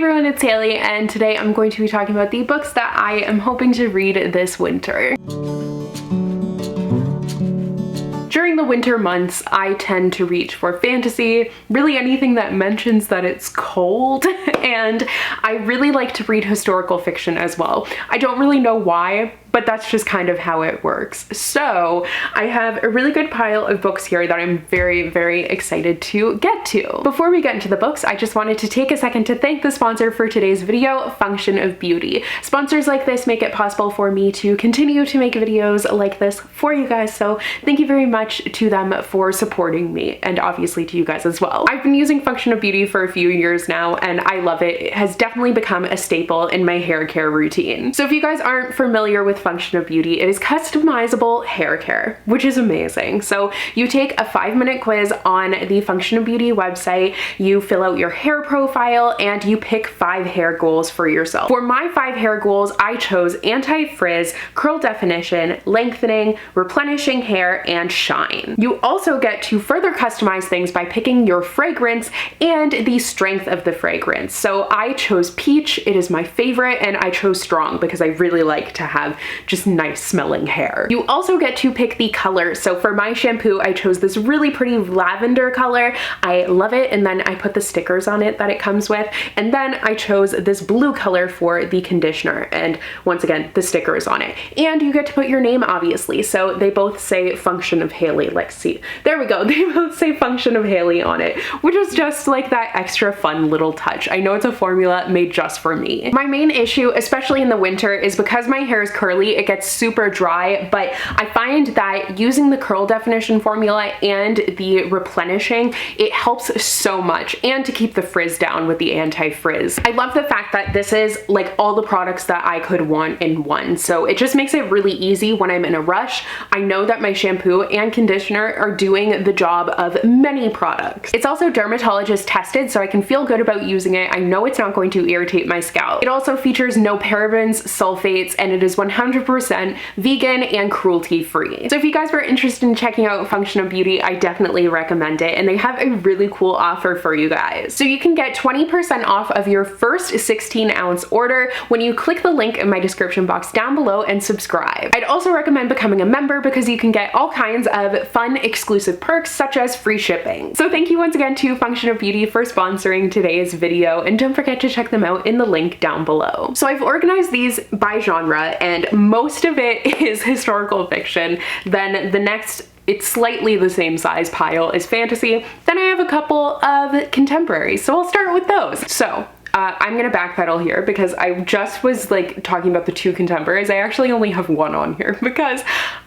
everyone, it's Hailey, and today I'm going to be talking about the books that I am hoping to read this winter. During the winter months, I tend to reach for fantasy, really anything that mentions that it's cold, and I really like to read historical fiction as well. I don't really know why, but that's just kind of how it works. So I have a really good pile of books here that I'm very, very excited to get to. Before we get into the books, I just wanted to take a second to thank the sponsor for today's video, Function of Beauty. Sponsors like this make it possible for me to continue to make videos like this for you guys, so thank you very much to them for supporting me, and obviously to you guys as well. I've been using Function of Beauty for a few years now, and I love it. It has definitely become a staple in my hair care routine. So if you guys aren't familiar with Function of Beauty, it is customizable hair care, which is amazing. So you take a 5-minute quiz on the Function of Beauty website, you fill out your hair profile, and you pick 5 hair goals for yourself. For my 5 hair goals, I chose anti-frizz, curl definition, lengthening, replenishing hair, and shine. You also get to further customize things by picking your fragrance and the strength of the fragrance. So I chose peach, it is my favorite, and I chose strong because I really like to have just nice smelling hair. You also get to pick the color. So for my shampoo, I chose this really pretty lavender color. I love it, and then I put the stickers on it that it comes with, and then I chose this blue color for the conditioner, and once again, the stickers on it. And you get to put your name, obviously, so they both say Function of Hailey. Let's see, there we go, they both say Function of Hailey on it, which is just like that extra fun little touch. I know it's a formula made just for me. My main issue, especially in the winter, is because my hair is curly, it gets super dry, but I find that using the curl definition formula and the replenishing, it helps so much, and to keep the frizz down with the anti-frizz. I love the fact that this is like all the products that I could want in one, so it just makes it really easy when I'm in a rush. I know that my shampoo and conditioner are doing the job of many products. It's also dermatologist tested, so I can feel good about using it. I know it's not going to irritate my scalp. It also features no parabens, sulfates, and it is 100% vegan and cruelty-free. So if you guys were interested in checking out Function of Beauty, I definitely recommend it, and they have a really cool offer for you guys. So you can get 20% off of your first 16-ounce order when you click the link in my description box down below and subscribe. I'd also recommend becoming a member because you can get all kinds of fun exclusive perks such as free shipping. So thank you once again to Function of Beauty for sponsoring today's video, and don't forget to check them out in the link down below. So I've organized these by genre, and most of it is historical fiction. Then the next, it's slightly the same size pile, is fantasy. Then I have a couple of contemporary, so I'll start with those. So I'm gonna backpedal here because I just was like talking about the 2 contemporaries. I actually only have 1 on here because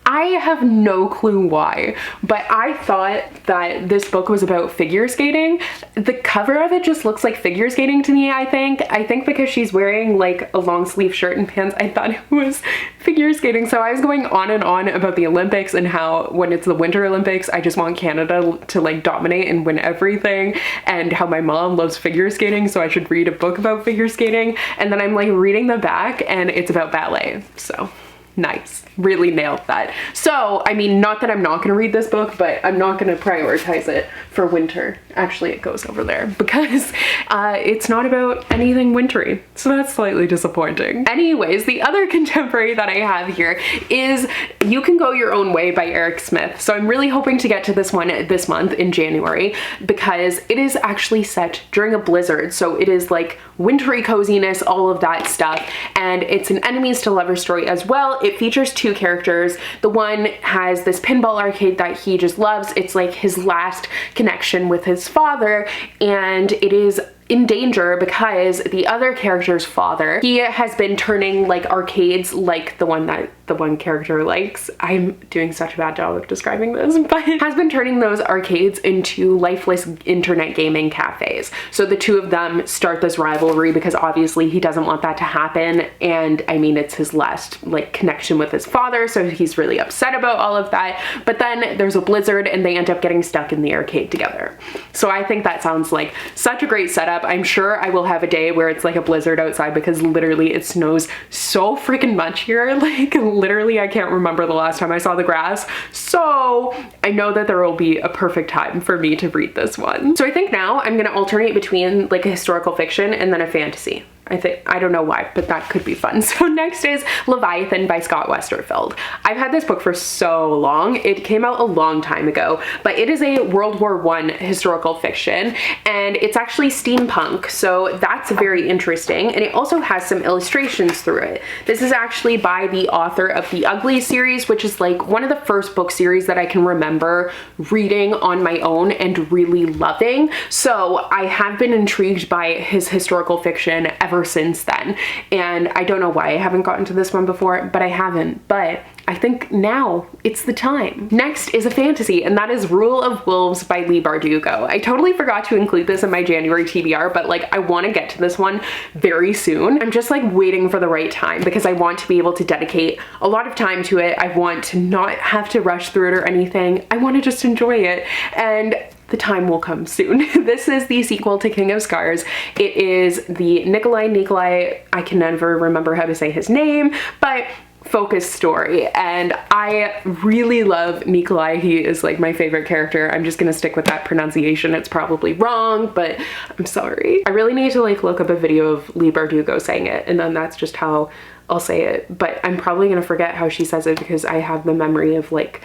I have no clue why, but I thought that this book was about figure skating. The cover of it just looks like figure skating to me, I think. Because she's wearing like a long sleeve shirt and pants, I thought it was figure skating. So I was going on and on about the Olympics and how when it's the Winter Olympics, I just want Canada to like dominate and win everything, and how my mom loves figure skating, so I should read a book about figure skating. And then I'm like reading the back and it's about ballet. So nice, really nailed that. So I mean, not that I'm not gonna read this book, but I'm not gonna prioritize it for winter. Actually, it goes over there because it's not about anything wintry, so that's slightly disappointing. Anyways, the other contemporary that I have here is You Can Go Your Own Way by Eric Smith. So I'm really hoping to get to this one this month in January because it is actually set during a blizzard, so it is like wintry coziness, all of that stuff, and it's an enemies to lovers story as well. It features 2 characters. The one has this pinball arcade that he just loves. It's like his last connection with his father, and it is in danger because the other character's father, he has been turning like arcades like the one that the one character likes. I'm doing such a bad job of describing this, but has been turning those arcades into lifeless internet gaming cafes. So the 2 of them start this rivalry because obviously he doesn't want that to happen, and I mean, it's his last like connection with his father, so he's really upset about all of that. But then there's a blizzard and they end up getting stuck in the arcade together. So I think that sounds like such a great setup. I'm sure I will have a day where it's like a blizzard outside because literally it snows so freaking much here, like literally, I can't remember the last time I saw the grass. So I know that there will be a perfect time for me to read this one. So I think now I'm gonna alternate between like a historical fiction and then a fantasy. I don't know why, but that could be fun. So next is Leviathan by Scott Westerfeld. I've had this book for so long. It came out a long time ago, but it is a World War I historical fiction, and it's actually steampunk, so that's very interesting, and it also has some illustrations through it. This is actually by the author of the Ugly series, which is like one of the first book series that I can remember reading on my own and really loving. So I have been intrigued by his historical fiction ever since then, and I don't know why I haven't gotten to this one before, but I haven't, but I think now it's the time. Next is a fantasy, and that is Rule of Wolves by Leigh Bardugo. I totally forgot to include this in my January TBR, but like I want to get to this one very soon. I'm just like waiting for the right time because I want to be able to dedicate a lot of time to it. I want to not have to rush through it or anything. I want to just enjoy it, and the time will come soon. This is the sequel to King of Scars. It is the Nikolai, I can never remember how to say his name, but focus story, and I really love Nikolai. He is like my favorite character. I'm just gonna stick with that pronunciation. It's probably wrong, but I'm sorry. I really need to like look up a video of Leigh Bardugo saying it, and then that's just how I'll say it, but I'm probably gonna forget how she says it because I have the memory of like,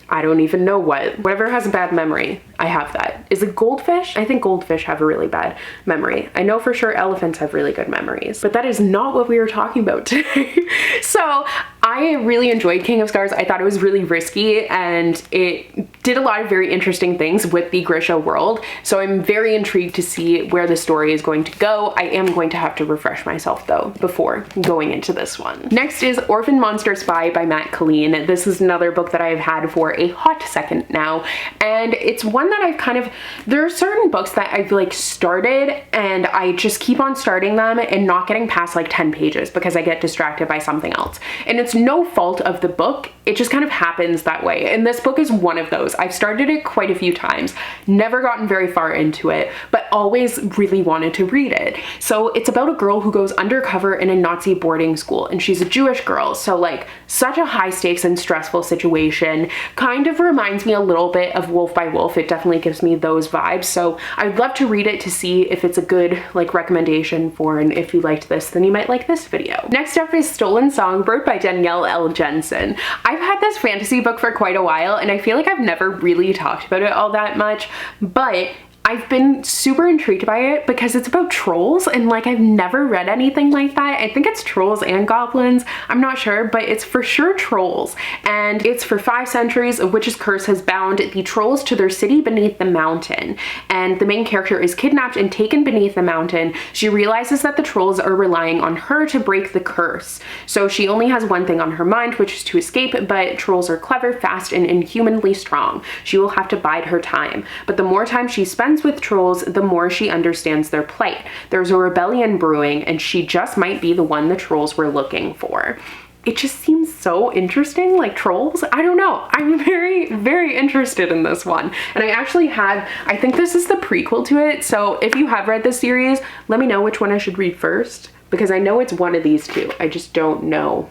I don't even know whatever has a bad memory, I have that. Is it goldfish? I think goldfish have a really bad memory. I know for sure elephants have really good memories, but that is not what we were talking about today. So I really enjoyed King of Scars. I thought it was really risky, and it did a lot of very interesting things with the Grisha world. So I'm very intrigued to see where the story is going to go. I am going to have to refresh myself though before going into this one. Next is Orphan Monster Spy by Matt Colleen. This is another book that I've had for a hot second now, and it's one that I've kind of, there are certain books that I've like started and I just keep on starting them and not getting past like 10 pages because I get distracted by something else, and it's no fault of the book, it just kind of happens that way, and this book is one of those. I've started it quite a few times, never gotten very far into it, but always really wanted to read it. So it's about a girl who goes undercover in a Nazi boarding school, and she's a Jewish girl, so like such a high stakes and stressful situation. Kind of reminds me a little bit of Wolf by Wolf. It definitely gives me those vibes, so I'd love to read it to see if it's a good like recommendation for, and if you liked this then you might like this video. Next up is Stolen Songbird by Danielle L. Jensen. I've had this fantasy book for quite a while, and I feel like I've never really talked about it all that much, but I've been super intrigued by it because it's about trolls, and like I've never read anything like that. I think it's trolls and goblins, I'm not sure, but it's for sure trolls, and it's for 5 centuries a witch's curse has bound the trolls to their city beneath the mountain, and the main character is kidnapped and taken beneath the mountain. She realizes that the trolls are relying on her to break the curse, so she only has one thing on her mind, which is to escape, but trolls are clever, fast, and inhumanly strong. She will have to bide her time, but the more time she spends with trolls, the more she understands their plight. There's a rebellion brewing, and she just might be the one the trolls were looking for. It just seems so interesting, like trolls. I don't know. I'm very, very interested in this one. And I actually had, I think this is the prequel to it. So if you have read this series, let me know which one I should read first, because I know it's one of these two. I just don't know,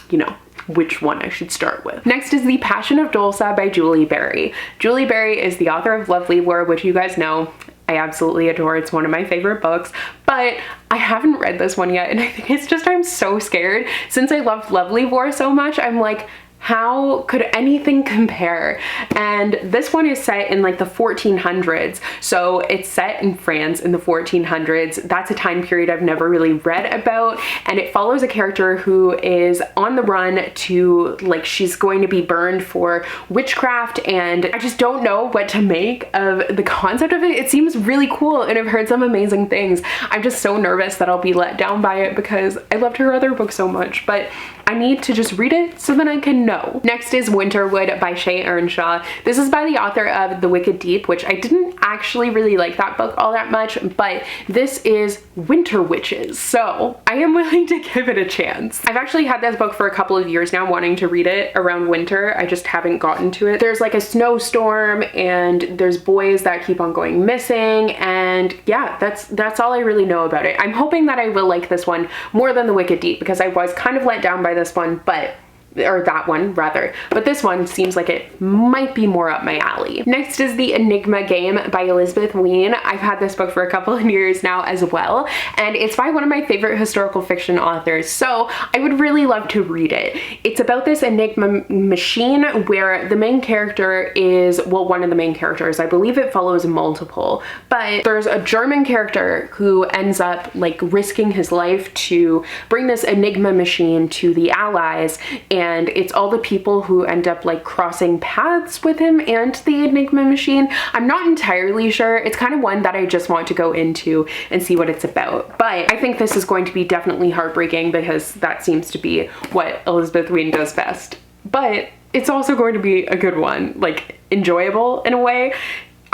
you know, which one I should start with. Next is The Passion of Dulce by Julie Berry. Julie Berry is the author of Lovely War, which you guys know I absolutely adore. It's one of my favorite books, but I haven't read this one yet, and I think it's just I'm so scared. Since I loved Lovely War so much, I'm like, how could anything compare? And this one is set in like the 1400s. So it's set in France in the 1400s. That's a time period I've never really read about. And it follows a character who is on the run to, like, she's going to be burned for witchcraft. And I just don't know what to make of the concept of it. It seems really cool, and I've heard some amazing things. I'm just so nervous that I'll be let down by it because I loved her other book so much, but I need to just read it so then I can know. Next is Winterwood by Shay Earnshaw. This is by the author of The Wicked Deep, which I didn't actually really like that book all that much, but this is winter witches, so I am willing to give it a chance. I've actually had this book for a couple of years now, wanting to read it around winter. I just haven't gotten to it. There's like a snowstorm, and there's boys that keep on going missing, and yeah, that's all I really know about it. I'm hoping that I will like this one more than The Wicked Deep, because I was kind of let down by this one, but or that one rather, but this one seems like it might be more up my alley. Next is The Enigma Game by Elizabeth Wein. I've had this book for a couple of years now as well, and it's by one of my favorite historical fiction authors, so I would really love to read it. It's about this enigma machine where the main character is, well, one of the main characters, I believe it follows multiple, but there's a German character who ends up like risking his life to bring this enigma machine to the Allies, and it's all the people who end up like crossing paths with him and the enigma machine. I'm not entirely sure. It's kind of one that I just want to go into and see what it's about, but I think this is going to be definitely heartbreaking because that seems to be what Elizabeth Wein does best, but it's also going to be a good one, like enjoyable in a way.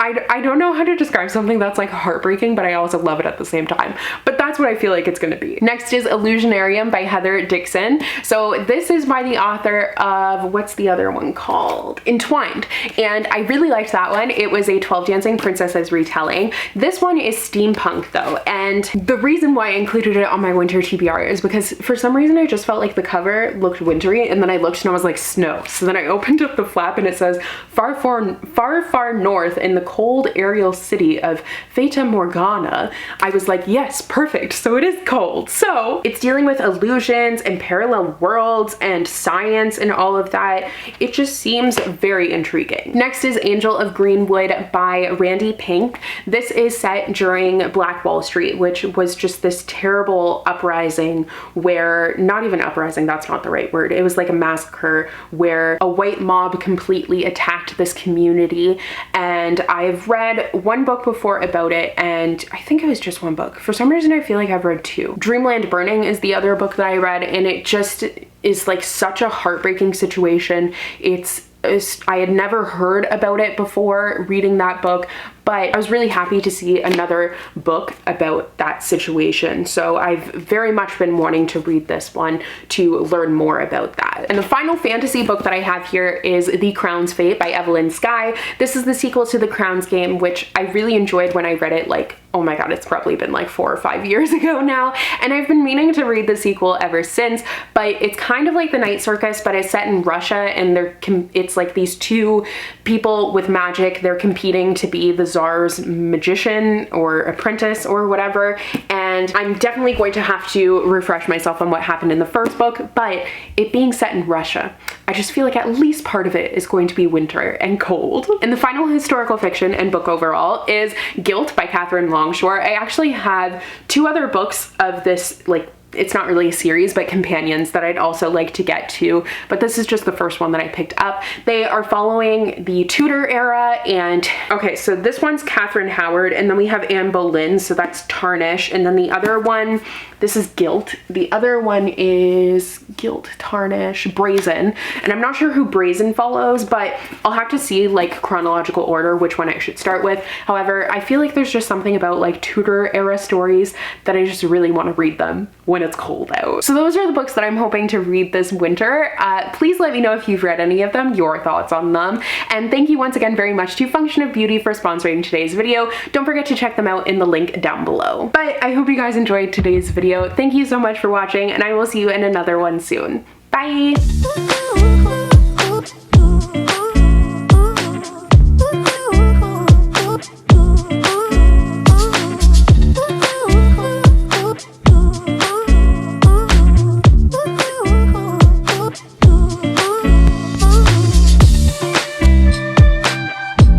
I don't know how to describe something that's like heartbreaking, but I also love it at the same time. But that's what I feel like it's gonna be. Next is Illusionarium by Heather Dixon. So this is by the author of, what's the other one called? Entwined. And I really liked that one. It was a 12 Dancing Princesses retelling. This one is steampunk though. And the reason why I included it on my winter TBR is because for some reason I just felt like the cover looked wintry, and then I looked and I was like, snow. So then I opened up the flap and it says, far, far north in the cold aerial city of Fata Morgana. I was like, yes, perfect. So it is cold. So it's dealing with illusions and parallel worlds and science and all of that. It just seems very intriguing. Next is Angel of Greenwood by Randy Pink. This is set during Black Wall Street, which was just this terrible uprising where, not even uprising, that's not the right word. It was like a massacre where a white mob completely attacked this community, and I've read one book before about it, and I think it was just one book. For some reason, I feel like I've read two. Dreamland Burning is the other book that I read, and it just is like such a heartbreaking situation. I had never heard about it before reading that book, but I was really happy to see another book about that situation. So I've very much been wanting to read this one to learn more about that. And the final fantasy book that I have here is The Crown's Fate by Evelyn Skye. This is the sequel to The Crown's Game, which I really enjoyed when I read it, like, oh my god, it's probably been like 4 or 5 years ago now, and I've been meaning to read the sequel ever since. But it's kind of like The Night Circus, but it's set in Russia, and it's like these two people with magic. They're competing to be the Tsar's magician or apprentice or whatever, and I'm definitely going to have to refresh myself on what happened in the first book, but it being set in Russia, I just feel like at least part of it is going to be winter and cold. And the final historical fiction and book overall is Guilt by Catherine Longshore. I actually have 2 other books of this, like, it's not really a series, but companions that I'd also like to get to, but this is just the first one that I picked up. They are following the Tudor era, and okay, so this one's Catherine Howard, and then we have Anne Boleyn, so that's Tarnish, and then the other one, this is Guilt. The other one is Guilt, Tarnish, Brazen, and I'm not sure who Brazen follows, but I'll have to see like chronological order which one I should start with. However, I feel like there's just something about like Tudor era stories that I just really want to read them when it's cold out. So those are the books that I'm hoping to read this winter. Please let me know if you've read any of them, your thoughts on them, and thank you once again very much to Function of Beauty for sponsoring today's video. Don't forget to check them out in the link down below. But I hope you guys enjoyed today's video. Thank you so much for watching, and I will see you in another one soon. Bye!